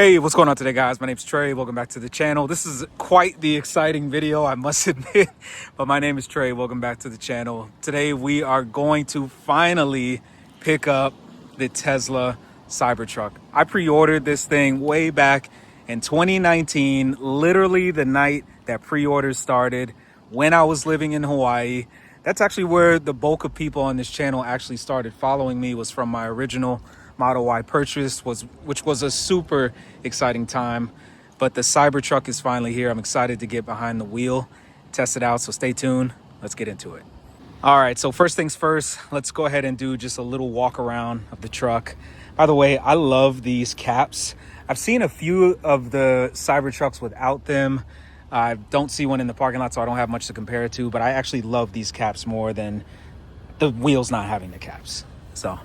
Hey, what's going on today, guys? My name's Trey. Welcome back to the channel. This is quite the exciting video, I must admit, but my name is Trey. Welcome back to the channel. Today we are going to finally pick up the Tesla Cybertruck. I pre-ordered this thing way back in 2019, literally the night that pre-orders started, when I was living in Hawaii. That's actually where the bulk of people on this channel actually started following me, was from my original Model Y purchase, which was a super exciting time. But the Cybertruck is finally here. I'm excited to get behind the wheel, test it out, so stay tuned. Let's get into it. All right, so first things first, let's go ahead and do just a little walk around of the truck. By the way, I love these caps. I've seen a few of the Cybertrucks without them. I don't see one in the parking lot, so I don't have much to compare it to, but I actually love these caps more than the wheels not having the caps. So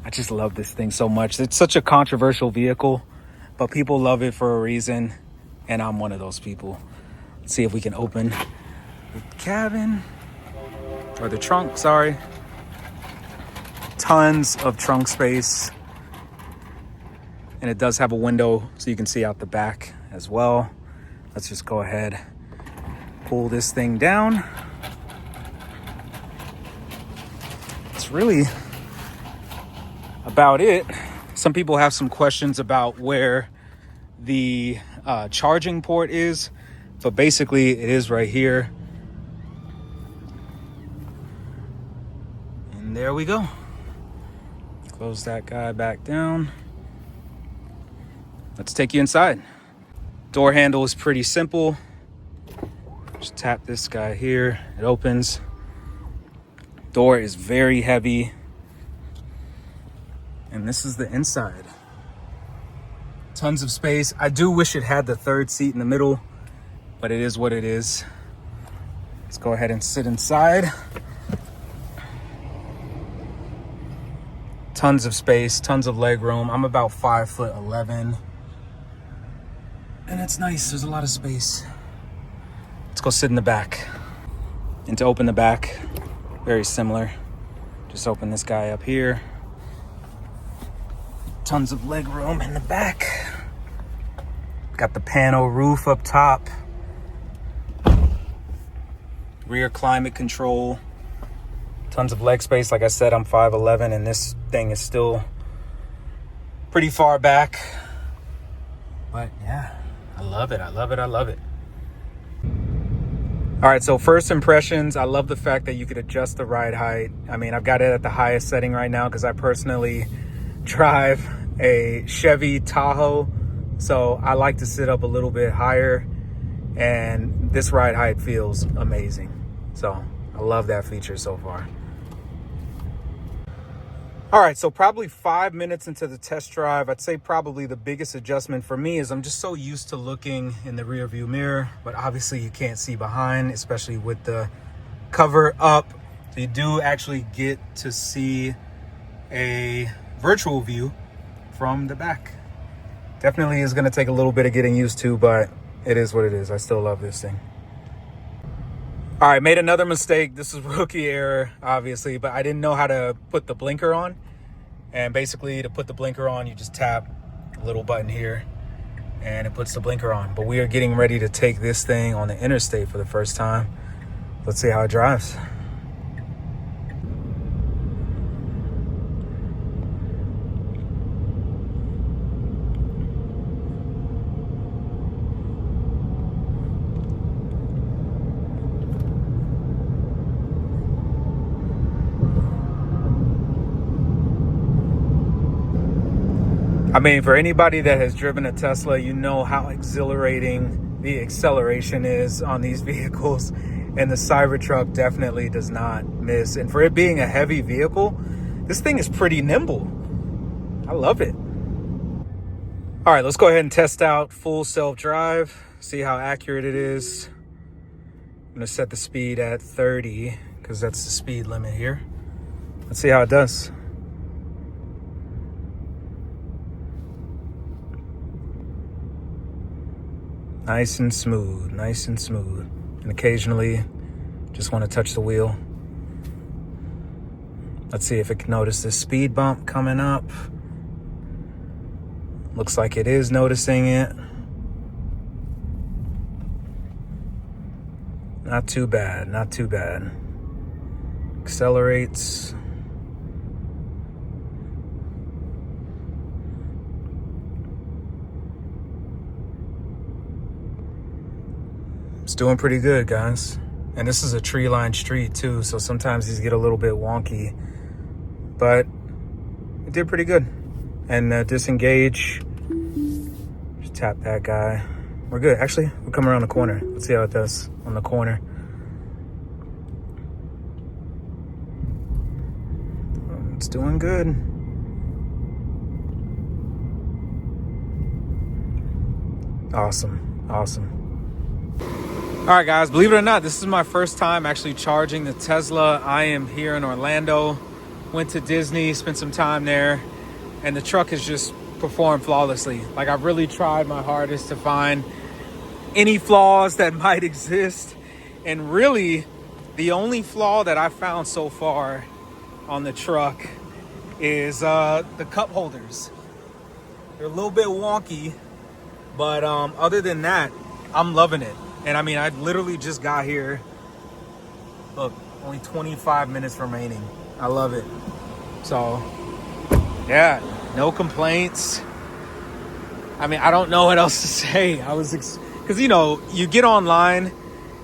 I just love this thing so much. It's such a controversial vehicle, but people love it for a reason, and I'm one of those people. Let's see if we can open the cabin, or the trunk, sorry. Tons of trunk space. And it does have a window so you can see out the back as well. Let's just go ahead, pull this thing down. It's really about it. Some people have some questions about where the charging port is, but basically it is right here. And there we go. Close that guy back down. Let's take you inside. Door handle is pretty simple. Just tap this guy here, it opens. Door is very heavy. And this is the inside. Tons of space. I do wish it had the third seat in the middle, but it is what it is. Let's go ahead and sit inside. Tons of space, tons of leg room. I'm about 5'11". And it's nice, there's a lot of space. Let's go sit in the back. And to open the back, very similar. Just open this guy up here. Tons of leg room in the back. Got the panel roof up top. Rear climate control. Tons of leg space. Like I said, I'm 5'11", and this thing is still pretty far back. But yeah, I love it. I love it. I love it. All right, so first impressions, I love the fact that you could adjust the ride height. I mean, I've got it at the highest setting right now because I personally drive a Chevy Tahoe, so I like to sit up a little bit higher, and this ride height feels amazing. So I love that feature so far. All right, so probably 5 minutes into the test drive, I'd say probably the biggest adjustment for me is I'm just so used to looking in the rear view mirror, but obviously you can't see behind, especially with the cover up. So you do actually get to see a virtual view from the back. Definitely is going to take a little bit of getting used to, but it is what it is. I still love this thing. All right, made another mistake. This is rookie error, obviously, but I didn't know how to put the blinker on. And basically, to put the blinker on, you just tap a little button here and it puts the blinker on. But we are getting ready to take this thing on the interstate for the first time. Let's see how it drives. I mean, for anybody that has driven a Tesla, you know how exhilarating the acceleration is on these vehicles. And the Cybertruck definitely does not miss. And for it being a heavy vehicle, this thing is pretty nimble. I love it. All right, let's go ahead and test out full self-drive, see how accurate it is. I'm gonna set the speed at 30 because that's the speed limit here. Let's see how it does. Nice and smooth, nice and smooth. And occasionally, just want to touch the wheel. Let's see if it can notice this speed bump coming up. Looks like it is noticing it. Not too bad, not too bad. Accelerates. It's doing pretty good, guys. And this is a tree-lined street too, so sometimes these get a little bit wonky, but it did pretty good. And disengage, just tap that guy. We're good. Actually, we'll come around the corner. Let's see how it does on the corner. It's doing good. Awesome, awesome. All right, guys, believe it or not, this is my first time actually charging the Tesla. I am here in Orlando, went to Disney, spent some time there, and the truck has just performed flawlessly. Like, I've really tried my hardest to find any flaws that might exist. And really, the only flaw that I found so far on the truck is the cup holders. They're a little bit wonky, but other than that, I'm loving it. And I mean, I literally just got here. Look, only 25 minutes remaining. I love it. So, yeah, no complaints. I mean, I don't know what else to say. Because, you know, you get online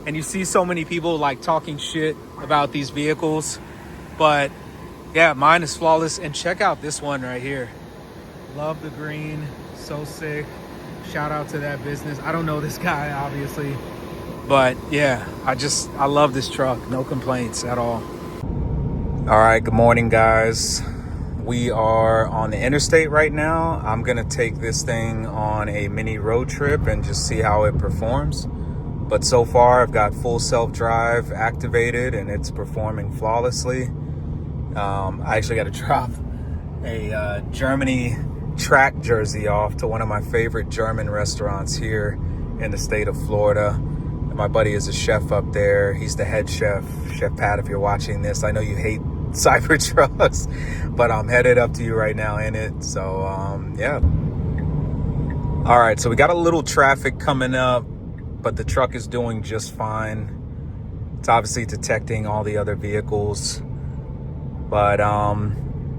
and you see so many people like talking shit about these vehicles. But yeah, mine is flawless. And check out this one right here. Love the green. So sick. Shout out to that business. I don't know this guy, obviously, but yeah, I love this truck. No complaints at all. All right, good morning, guys. We are on the interstate right now. I'm gonna take this thing on a mini road trip and just see how it performs. But so far, I've got full self-drive activated and it's performing flawlessly. I actually got to drop a Germany track jersey off to one of my favorite German restaurants here in the state of Florida. And my buddy is a chef up there. He's the head chef, Chef Pat. If you're watching this, I know you hate Cybertrucks, but I'm headed up to you right now in it. So yeah. All right, so we got a little traffic coming up, but the truck is doing just fine. It's obviously detecting all the other vehicles, but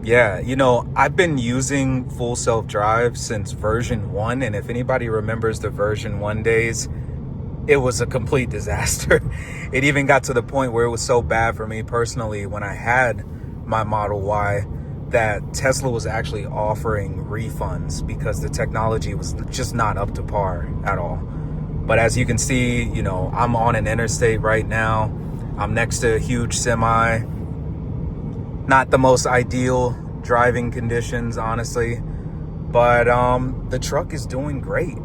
yeah, you know, I've been using full self-drive since version 1, and if anybody remembers the version 1 days, it was a complete disaster. It even got to the point where it was so bad for me personally when I had my Model Y that Tesla was actually offering refunds because the technology was just not up to par at all. But as you can see, you know, I'm on an interstate right now. I'm next to a huge semi. Not the most ideal driving conditions, honestly, but the truck is doing great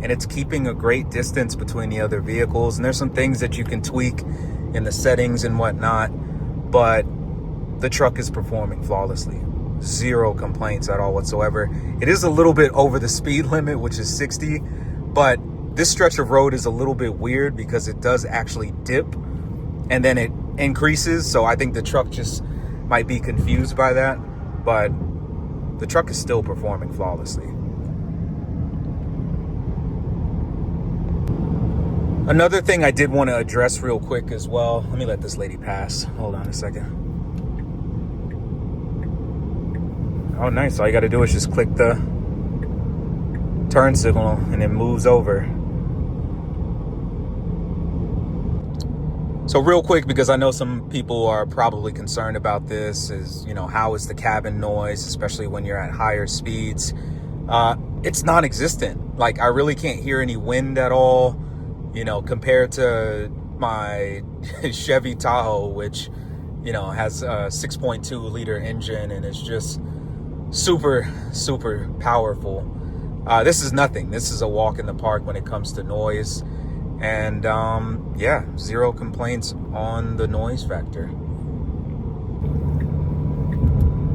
and it's keeping a great distance between the other vehicles. And there's some things that you can tweak in the settings and whatnot, but the truck is performing flawlessly. Zero complaints at all whatsoever. It is a little bit over the speed limit, which is 60, but this stretch of road is a little bit weird because it does actually dip and then it increases. So I think the truck just might be confused by that, but the truck is still performing flawlessly. Another thing I did want to address real quick as well. Let me let this lady pass. Hold on a second. Oh, nice. All you got to do is just click the turn signal and it moves over. So real quick, because I know some people are probably concerned about this, is, you know, how is the cabin noise, especially when you're at higher speeds? It's non-existent. Like, I really can't hear any wind at all, you know, compared to my Chevy Tahoe, which, you know, has a 6.2 liter engine and it's just super, super powerful. This is nothing. This is a walk in the park when it comes to noise. And yeah, zero complaints on the noise factor.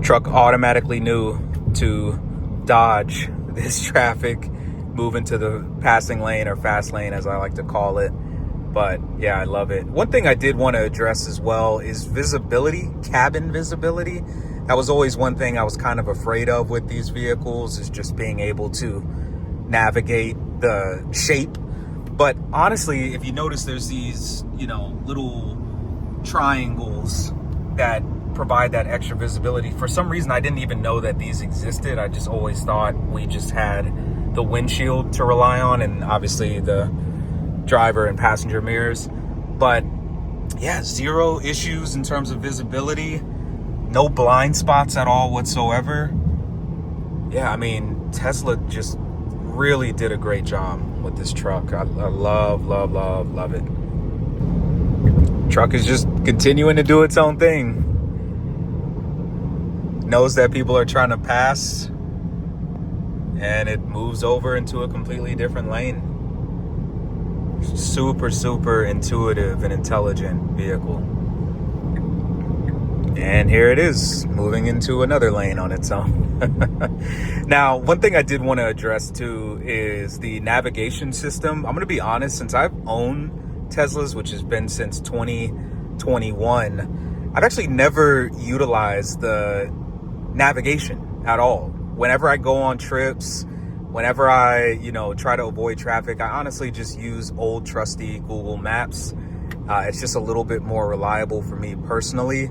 Truck automatically knew to dodge this traffic, move into the passing lane, or fast lane as I like to call it. But yeah, I love it. One thing I did want to address as well is visibility, cabin visibility. That was always one thing I was kind of afraid of with these vehicles, is just being able to navigate the shape. But honestly, if you notice, there's these, you know, little triangles that provide that extra visibility. For some reason, I didn't even know that these existed. I just always thought we just had the windshield to rely on, and obviously the driver and passenger mirrors. But yeah, zero issues in terms of visibility, no blind spots at all whatsoever. Yeah, I mean, Tesla just really did a great job with this truck. I love it. Truck is just continuing to do its own thing. Knows that people are trying to pass, and it moves over into a completely different lane. Super intuitive and intelligent vehicle. And here it is, moving into another lane on its own. Now, one thing I did want to address too is the navigation system. I'm going to be honest, since I've owned Teslas, which has been since 2021, I've actually never utilized the navigation at all. Whenever I go on trips, whenever I, you know, try to avoid traffic, I honestly just use old trusty Google Maps. It's just a little bit more reliable for me personally.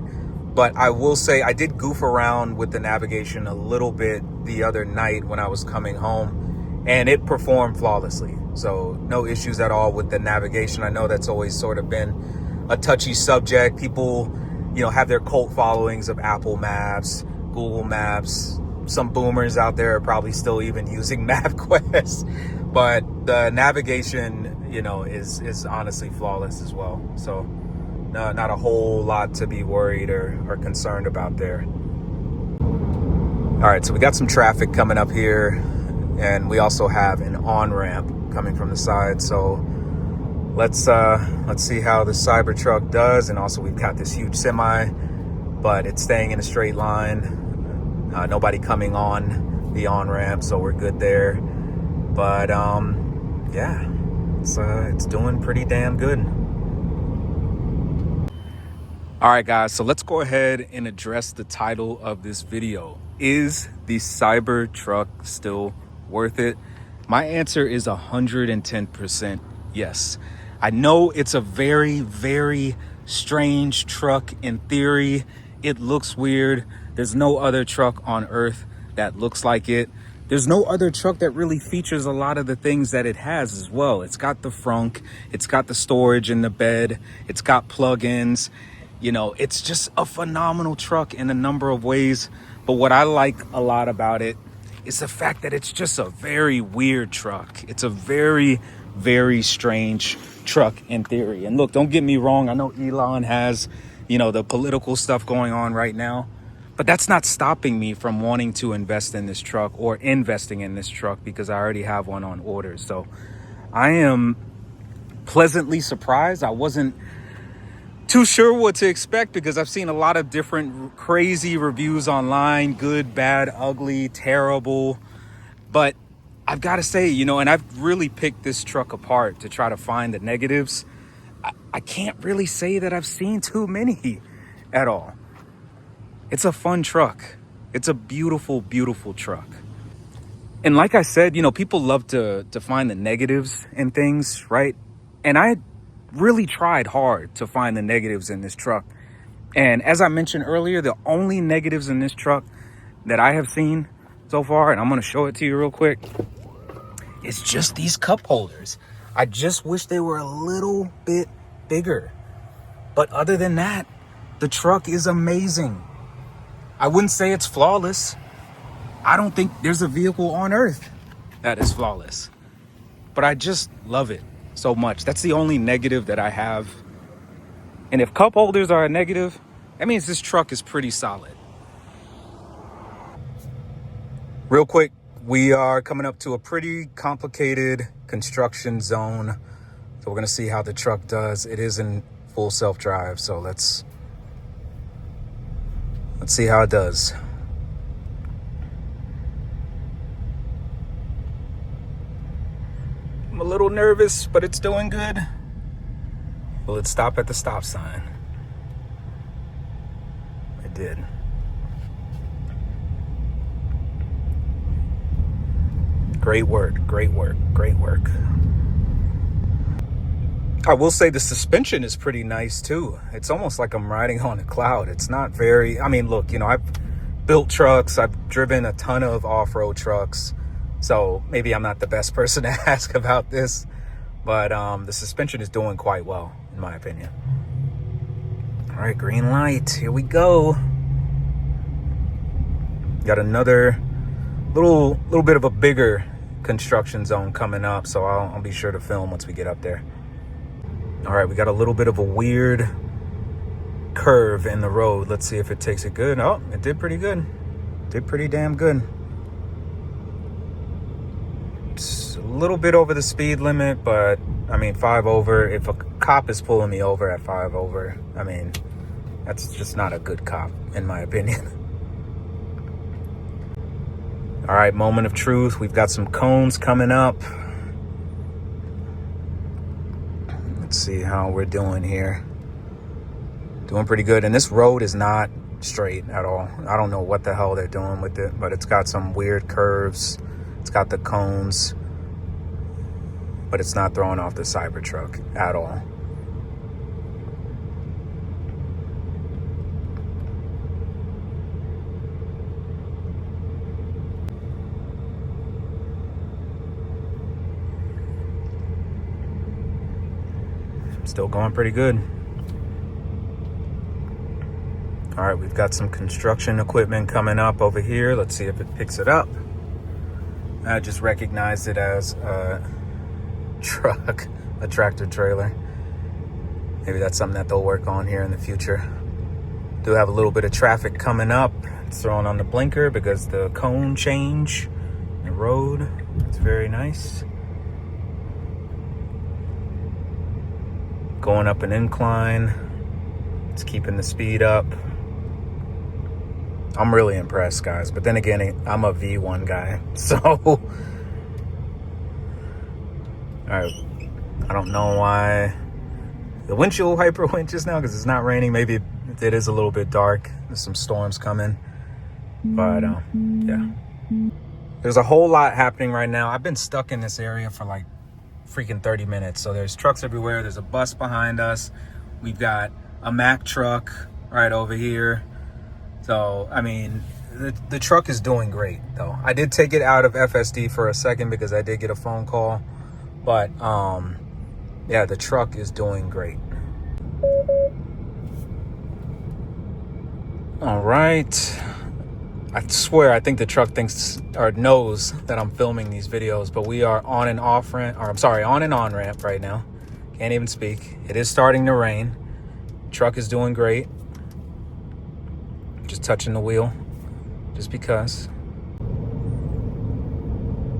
But I will say I did goof around with the navigation a little bit the other night when I was coming home, and it performed flawlessly. So no issues at all with the navigation. I know that's always sort of been a touchy subject. People, you know, have their cult followings of Apple Maps, Google Maps. Some boomers out there are probably still even using MapQuest, but the navigation, you know, is honestly flawless as well. So not a whole lot to be worried or concerned about there. All right, so we got some traffic coming up here, and we also have an on-ramp coming from the side. So let's see how the Cybertruck does. And also we've got this huge semi, but it's staying in a straight line. Nobody coming on the on-ramp, so we're good there. But yeah, it's doing pretty damn good. All right, guys, so let's go ahead and address the title of this video. Is the Cybertruck still worth it? My answer is 110% yes. I know it's a very strange truck in theory. It looks weird. There's no other truck on earth that looks like it. There's no other truck that really features a lot of the things that it has as well. It's got the frunk, it's got the storage in the bed, it's got plug-ins. You know, it's just a phenomenal truck in a number of ways. But what I like a lot about it is the fact that it's just a very weird truck. It's a very strange truck in theory. And look, don't get me wrong. I know Elon has, you know, the political stuff going on right now, but that's not stopping me from wanting to invest in this truck or investing in this truck, because I already have one on order. So I am pleasantly surprised. I wasn't too sure what to expect, because I've seen a lot of different crazy reviews online, good, bad, ugly, terrible. But I've got to say, you know, and I've really picked this truck apart to try to find the negatives. I can't really say that I've seen too many at all. It's a fun truck. It's a beautiful truck. And like I said, you know, people love to find the negatives in things, right? And I really tried hard to find the negatives in this truck. And as I mentioned earlier, the only negatives in this truck that I have seen so far, and I'm going to show it to you real quick, it's just these cup holders. I just wish they were a little bit bigger. But other than that, the truck is amazing. I wouldn't say it's flawless. I don't think there's a vehicle on earth that is flawless. But I just love it so much. That's the only negative that I have. And if cup holders are a negative, that means this truck is pretty solid. Real quick, we are coming up to a pretty complicated construction zone. So we're gonna see how the truck does. It is in full self-drive, so let's see how it does. I'm a little nervous, but it's doing good. Will it stop at the stop sign? It did. Great work, great work, great work. I will say the suspension is pretty nice too. It's almost like I'm riding on a cloud. It's not very, I mean, look, you know, I've built trucks. I've driven a ton of off-road trucks. So maybe I'm not the best person to ask about this, but the suspension is doing quite well, in my opinion. All right, green light, here we go. Got another little bit of a bigger construction zone coming up, so I'll be sure to film once we get up there. All right, we got a little bit of a weird curve in the road. Let's see if it takes it good. Oh, it did pretty good. Did pretty damn good. It's a little bit over the speed limit, but I mean, 5 over. If a cop is pulling me over at 5 over, I mean, that's just not a good cop, in my opinion. All right, moment of truth. We've got some cones coming up. Let's see how we're doing here. Doing pretty good. And this road is not straight at all. I don't know what the hell they're doing with it, but it's got some weird curves. It's got the cones, but it's not throwing off the Cybertruck at all. Still going pretty good. All right, we've got some construction equipment coming up over here. Let's see if it picks it up. I just recognized it as a truck, a tractor trailer. Maybe that's something that they'll work on here in the future. Do have a little bit of traffic coming up. It's throwing on the blinker because the cone change in the road. It's very nice. Going up an incline. It's keeping the speed up. I'm really impressed, guys. But then again, I'm a V1 guy. So, all right. I don't know why the windshield wiper went just now because it's not raining. Maybe it is a little bit dark. There's some storms coming. But, yeah. There's a whole lot happening right now. I've been stuck in this area for like freaking 30 minutes. So there's trucks everywhere. There's a bus behind us. We've got a Mack truck right over here. So, I mean, the truck is doing great, though. I did take it out of FSD for a second because I did get a phone call. But, yeah, the truck is doing great. All right. I swear, I think the truck thinks or knows that I'm filming these videos, but we are on and off ramp, or I'm sorry, on and on ramp right now. Can't even speak. It is starting to rain. Truck is doing great. Just touching the wheel, just because.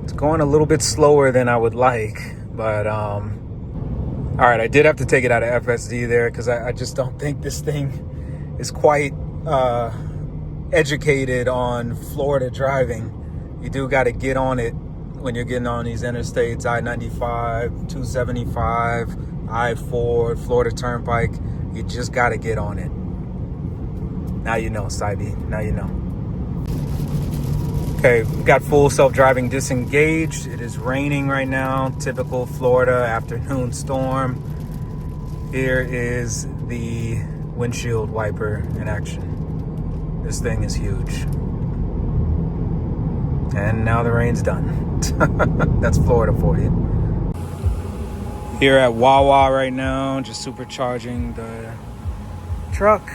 It's going a little bit slower than I would like, but all right, I did have to take it out of FSD there because I just don't think this thing is quite educated on Florida driving. You do got to get on it when you're getting on these interstates, I-95, 275, I-4, Florida Turnpike. You just got to get on it. Now you know, Cybe. Now you know. Okay, we've got full self-driving disengaged. It is raining right now. Typical Florida afternoon storm. Here is the windshield wiper in action. This thing is huge. And now the rain's done. That's Florida for you. Here at Wawa right now, just supercharging the truck.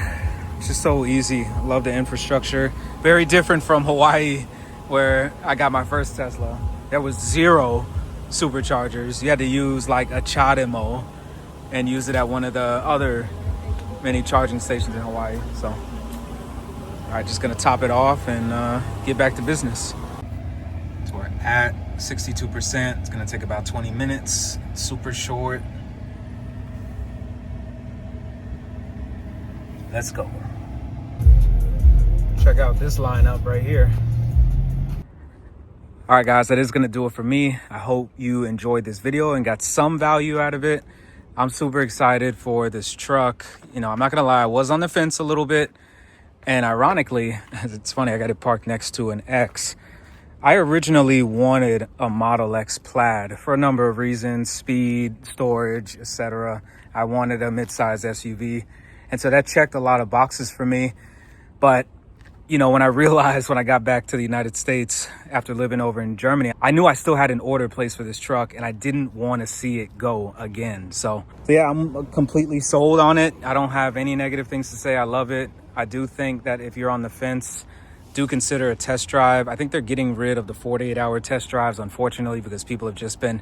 It's just so easy. I love the infrastructure. Very different from Hawaii, where I got my first Tesla. There was 0 superchargers. You had to use like a Chademo and use it at one of the other many charging stations in Hawaii. So, all right, just gonna top it off and get back to business. So we're at 62%. It's gonna take about 20 minutes. Super short. Let's go. Check out this lineup right here. All right, guys, that is going to do it for me. I hope you enjoyed this video and got some value out of it. I'm super excited for this truck. You know, I'm not going to lie, I was on the fence a little bit. And ironically, it's funny, I got it parked next to an X. I originally wanted a Model X Plaid for a number of reasons: speed, storage, etc. I wanted a midsize SUV. And so that checked a lot of boxes for me. But, you know, when I realized when I got back to the United States after living over in Germany, I knew I still had an order placed for this truck and I didn't want to see it go again. So yeah, I'm completely sold on it. I don't have any negative things to say. I love it. I do think that if you're on the fence, do consider a test drive. I think they're getting rid of the 48-hour test drives, unfortunately, because people have just been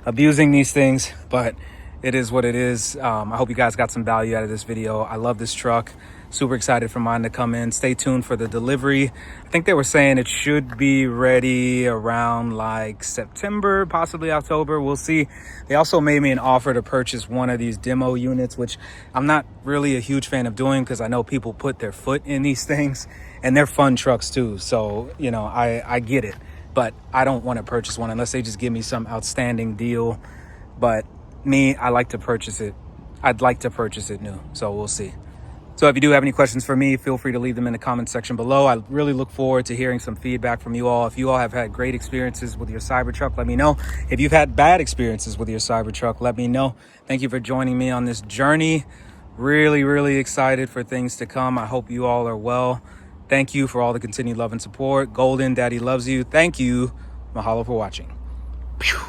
abusing these things, but it is what it is. I hope you guys got some value out of this video. I love this truck. Super excited for mine to come in. Stay tuned for the delivery. I think they were saying it should be ready around like September, possibly October. We'll see. They also made me an offer to purchase one of these demo units, which I'm not really a huge fan of doing because I know people put their foot in these things and they're fun trucks too. So, you know, I get it, but I don't want to purchase one unless they just give me some outstanding deal. But me, I like to purchase it. I'd like to purchase it new. So we'll see. So if you do have any questions for me, feel free to leave them in the comment section below. I really look forward to hearing some feedback from you all. If you all have had great experiences with your Cybertruck, let me know. If you've had bad experiences with your Cybertruck, let me know. Thank you for joining me on this journey. Really, really excited for things to come. I hope you all are well. Thank you for all the continued love and support. Golden, Daddy loves you. Thank you. Mahalo for watching. Pew.